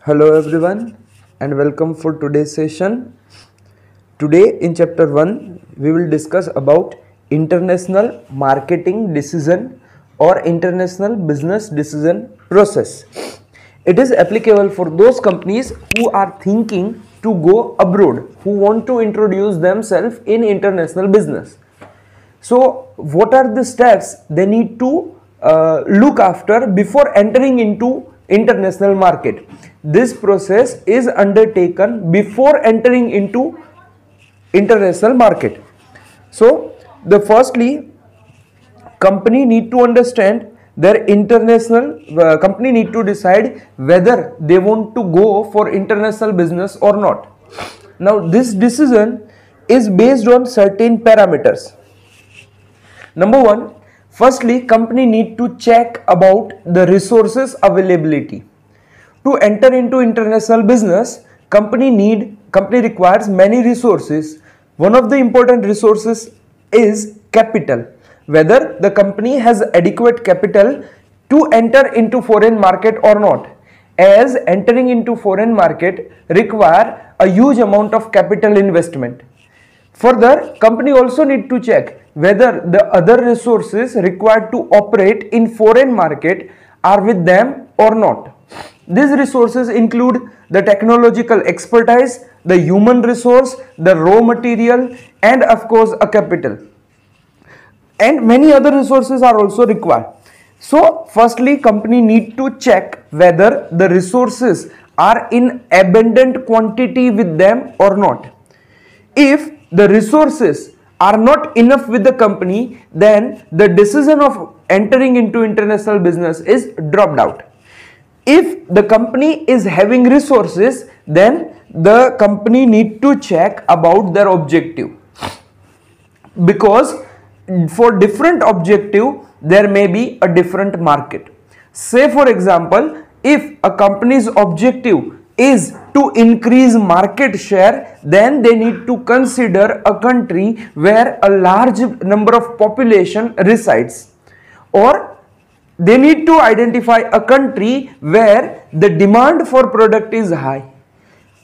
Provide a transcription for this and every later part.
Hello everyone and welcome for today's session. Today in chapter 1 we will discuss about international marketing decision or international business decision process. It is applicable for those companies who are thinking to go abroad, who want to introduce themselves in international business. So what are the steps they need to look after before entering into international market? This process is undertaken before entering into international market. So the firstly, company need to understand their international company need to decide whether they want to go for international business or not. Now this decision is based on certain parameters. Number one, firstly, company need to check about the resources availability. To enter into international business, company requires many resources. One of the important resources is capital. Whether the company has adequate capital to enter into foreign market or not, as entering into foreign market require a huge amount of capital investment. Further, company also need to check whether the other resources required to operate in foreign market are with them or not. These resources include the technological expertise, the human resource, the raw material, and of course a capital. And many other resources are also required. So firstly, company need to check whether the resources are in abundant quantity with them or not. If the resources are not enough with the company, then the decision of entering into international business is dropped out. If the company is having resources, then the company need to check about their objective, because for different objective there may be a different market. Say for example, if a company's objective is to increase market share, then they need to consider a country where a large number of population resides, or they need to identify a country where the demand for product is high.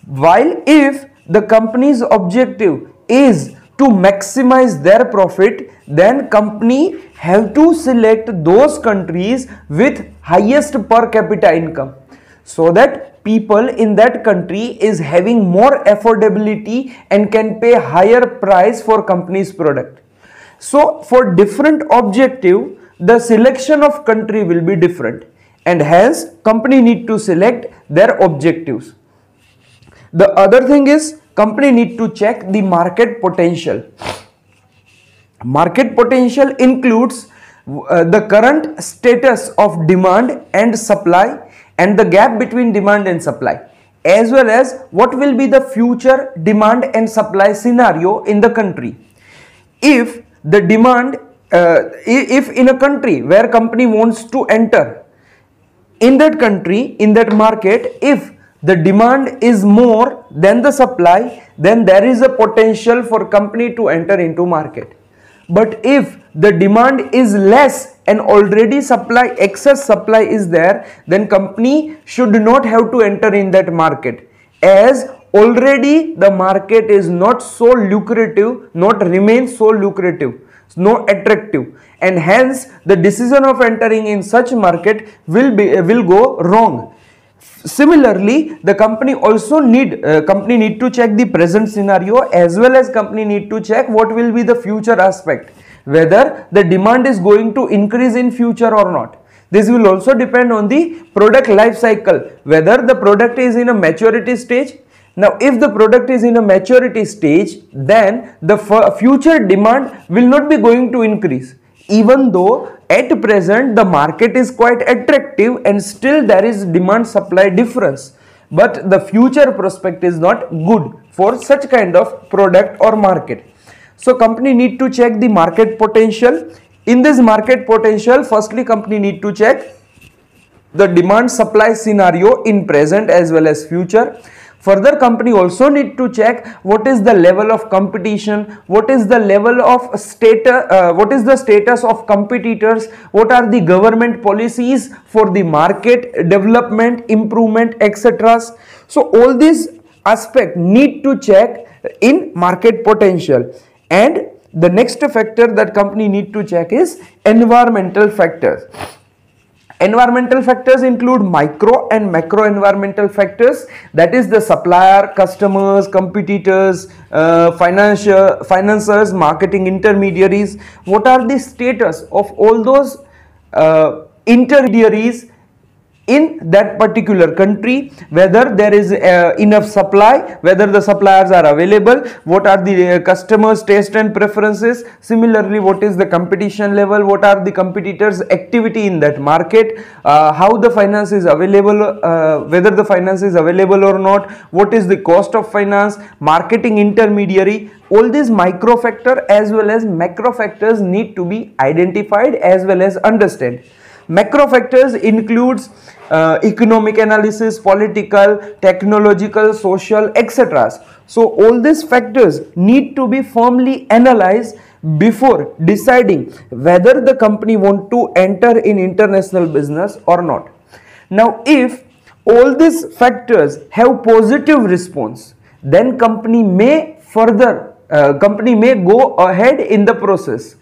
While if the company's objective is to maximize their profit, then company have to select those countries with highest per capita income, so that people in that country is having more affordability and can pay higher price for company's product. So for different objective, the selection of country will be different, and hence company need to select their objectives. The other thing is, company need to check the market potential. Market potential includes the current status of demand and supply and the gap between demand and supply, as well as what will be the future demand and supply scenario in the country. If the demand if in a country where company wants to enter, in that country, in that market, if the demand is more than the supply, then there is a potential for company to enter into market. But if the demand is less and already excess supply is there, then company should not have to enter in that market, as already the market is not so lucrative, not remain so lucrative, no attractive, and hence the decision of entering in such market will go wrong. Similarly, the company also need to check the present scenario, as well as company need to check what will be the future aspect, whether the demand is going to increase in future or not. This will also depend on the product life cycle, whether the product is in a maturity stage. Now, if the product is in a maturity stage, then the future demand will not be going to increase, even though at present the market is quite attractive and still there is demand supply difference, but the future prospect is not good for such kind of product or market. So company need to check the market potential. In this market potential, firstly company need to check the demand supply scenario in present as well as future. Further, company also need to check what is the level of competition, what is the level of status, what is the status of competitors, what are the government policies for the market development, improvement, etc. So all these aspects need to check in market potential. And the next factor that company need to check is environmental factors. Environmental factors include micro and macro environmental factors, that is the supplier, customers, competitors, financiers, marketing intermediaries. What are the status of all those intermediaries in that particular country, whether there is enough supply, whether the suppliers are available, what are the customers' taste and preferences. Similarly, what is the competition level, what are the competitors' activity in that market, how the finance is available, whether the finance is available or not, what is the cost of finance, marketing intermediary. All these micro factor as well as macro factors need to be identified as well as understood. Macro factors includes economic analysis, political, technological, social, etc. So all these factors need to be firmly analyzed before deciding whether the company want to enter in international business or not. Now, if all these factors have positive response, then company may go ahead in the process.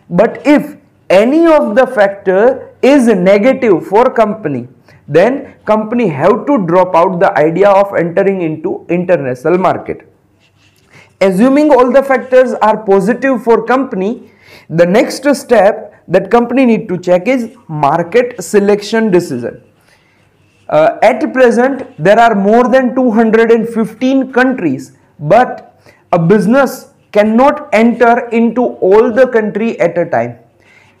But if any of the factor is negative for company, then company have to drop out the idea of entering into international market. Assuming all the factors are positive for company, the next step that company need to check is market selection decision. At present, there are more than 215 countries, but a business cannot enter into all the country at a time.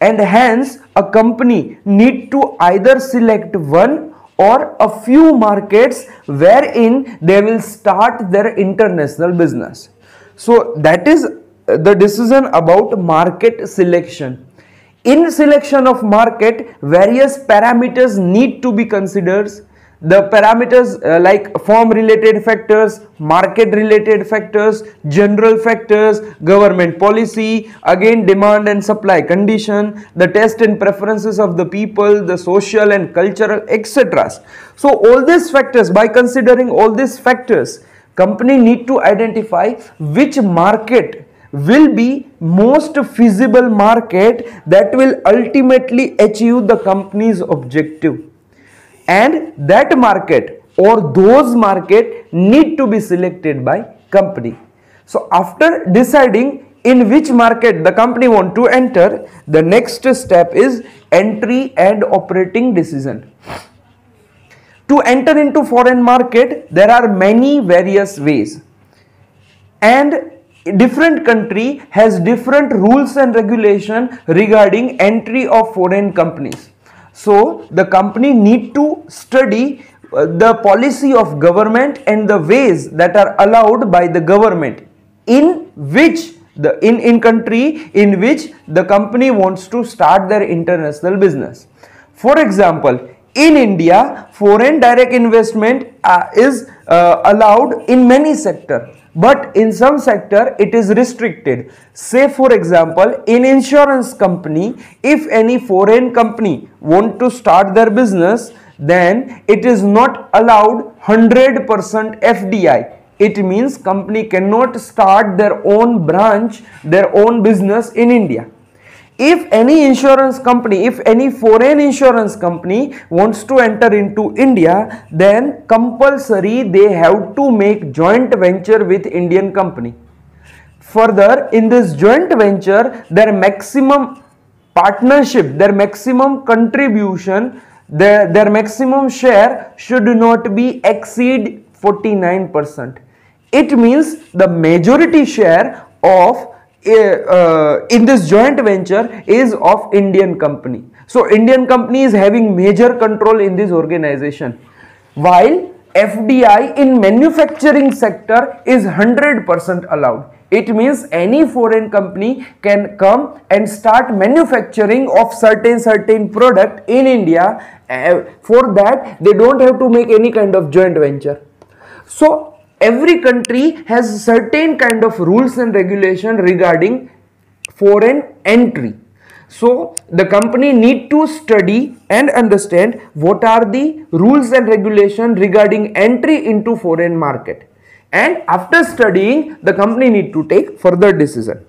And hence a company need to either select one or a few markets wherein they will start their international business. So that is the decision about market selection. In selection of market, various parameters need to be considered. The parameters like firm related factors, market related factors, general factors, government policy, again demand and supply condition, the taste and preferences of the people, the social and cultural, etc. So all these factors, by considering all these factors, company need to identify which market will be most feasible market that will ultimately achieve the company's objective. And that market or those market need to be selected by company. So after deciding in which market the company want to enter, the next step is entry and operating decision. To enter into foreign market, there are many various ways, and different country has different rules and regulation regarding entry of foreign companies. So the company need to study the policy of government and the ways that are allowed by the government in which in country in which the company wants to start their international business. For example, in India, foreign direct investment is allowed in many sectors, but in some sector it is restricted. Say for example, in insurance company, if any foreign company want to start their business, then it is not allowed 100% FDI. It means company cannot start their own branch, their own business in India. If any insurance company, if any foreign insurance company wants to enter into India, then compulsory they have to make joint venture with Indian company. Further, in this joint venture, their maximum partnership, their maximum contribution, their maximum share should not be exceed 49%. It means the majority share of in this joint venture is of Indian company. So Indian company is having major control in this organization, while FDI in manufacturing sector is 100% allowed. It means any foreign company can come and start manufacturing of certain product in India. For that they don't have to make any kind of joint venture. So every country has certain kind of rules and regulation regarding foreign entry. So the company need to study and understand what are the rules and regulation regarding entry into foreign market, and after studying the company need to take further decision.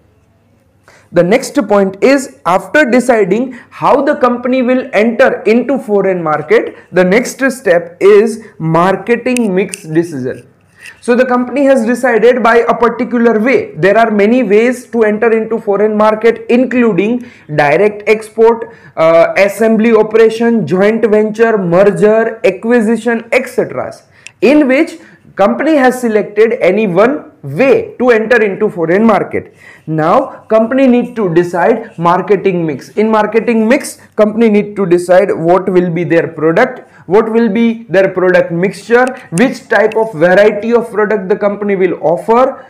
The next point is, after deciding how the company will enter into foreign market, the next step is marketing mix decision. So the company has decided by a particular way. There are many ways to enter into foreign market, including direct export, assembly operation, joint venture, merger, acquisition, etc., in which company has selected any one way to enter into foreign market. Now company need to decide marketing mix. In marketing mix, company need to decide what will be their product, what will be their product mixture, which type of variety of product the company will offer,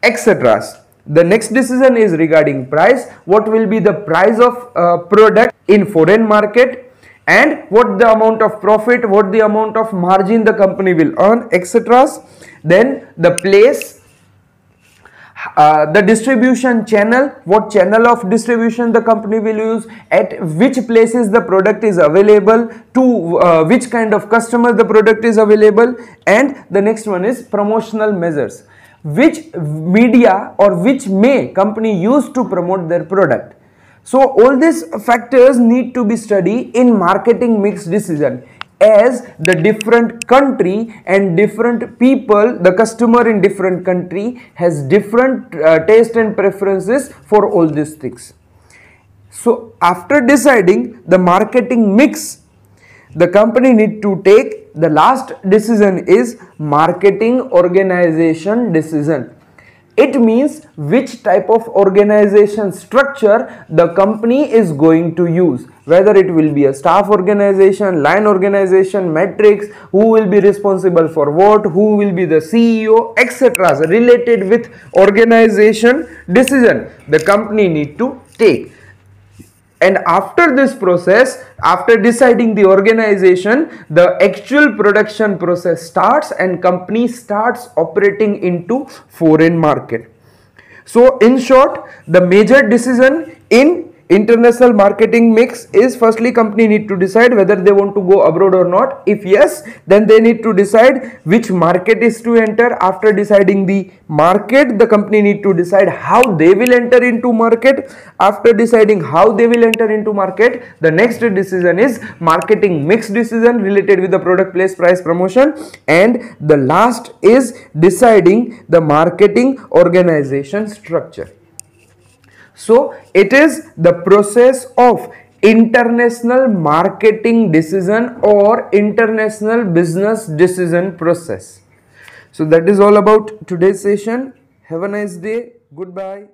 etc. The next decision is regarding price. What will be the price of product in foreign market, and what the amount of profit, what the amount of margin the company will earn, etc. Then the place, the distribution channel, what channel of distribution the company will use, at which places the product is available, to which kind of customer the product is available, and the next one is promotional measures, which media or which may company use to promote their product. So all these factors need to be studied in marketing mix decision, as the different country and different people, the customer in different country has different taste and preferences for all these things. So after deciding the marketing mix, the company need to take the last decision is marketing organization decision. It means which type of organization structure the company is going to use, whether it will be a staff organization, line organization, matrix, who will be responsible for what, who will be the CEO, etc. related with organization decision the company need to take. And after this process, after deciding the organization, the actual production process starts and company starts operating into foreign market. So in short, the major decision in international marketing mix is, firstly company need to decide whether they want to go abroad or not. If yes, then they need to decide which market is to enter. After deciding the market, the company need to decide how they will enter into market. After deciding how they will enter into market, the next decision is marketing mix decision related with the product, place, price, promotion, and the last is deciding the marketing organization structure. So it is the process of international marketing decision or international business decision process. So that is all about today's session. Have a nice day. Goodbye.